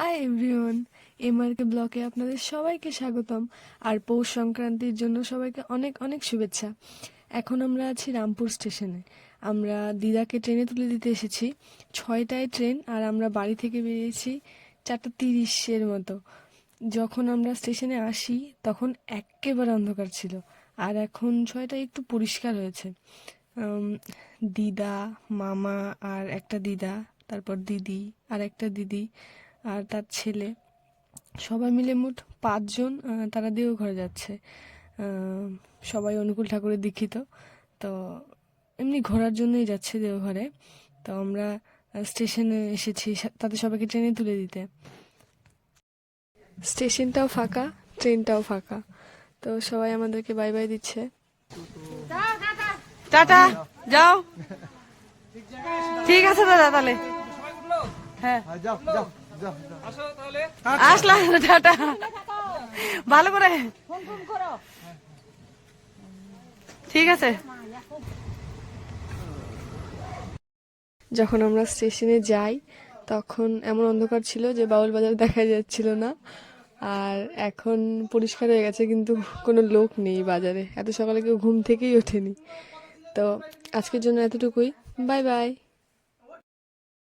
Hi everyone, এমআরকে ব্লকে আপনাদের সবাইকে স্বাগতম। আর পৌষ সংক্রান্তির জন্য সবাইকে অনেক অনেক শুভেচ্ছা। এখন আমরা আছি রামপুর স্টেশনে। আমরা দিদাকে ট্রেনে তুলে দিতে এসেছি। 6টায় ট্রেন, আর আমরা বাড়ি থেকে বেরিয়েছি 4:30 মতো। যখন আমরা স্টেশনে আসি তখন একেবারে অন্ধকার ছিল, আর এখন 6টায় একটু পরিষ্কার হয়েছে। উম, দিদা, মামা, আর একটা দিদা, তারপর দিদি, আর একটা দিদি, আর তার ছেলে, সবাই মিলে মোট 5 জন তারা দেওঘরে যাচ্ছে। সবাই অনুকূল ঠাকুরের দীক্ষিত, তো এমনি ঘোরার জন্যই যাচ্ছে দেওঘরে। তো আমরা স্টেশনে এসেছি তাদের সবাইকে ট্রেনে তুলে দিতে। স্টেশনটাও ফাঁকা, ট্রেনটাও ফাঁকা, তো সবাই আমাদেরকে বাই বাই দিচ্ছে। টাটা, যাও। ঠিক আছে দাদা, তাহলে হ্যাঁ আসলাম। টাটা, ভালো করে। ঠিক আছে। যখন আমরা স্টেশনে যাই তখন এমন অন্ধকার ছিল যে বাউল বাজার দেখা যাচ্ছিল না। আর এখন পরিষ্কার হয়ে গেছে, কিন্তু কোনো লোক নেই বাজারে। এত সকালে কেউ ঘুম থেকেই ওঠেনি। তো আজকের জন্য এতটুকুই। Bye bye.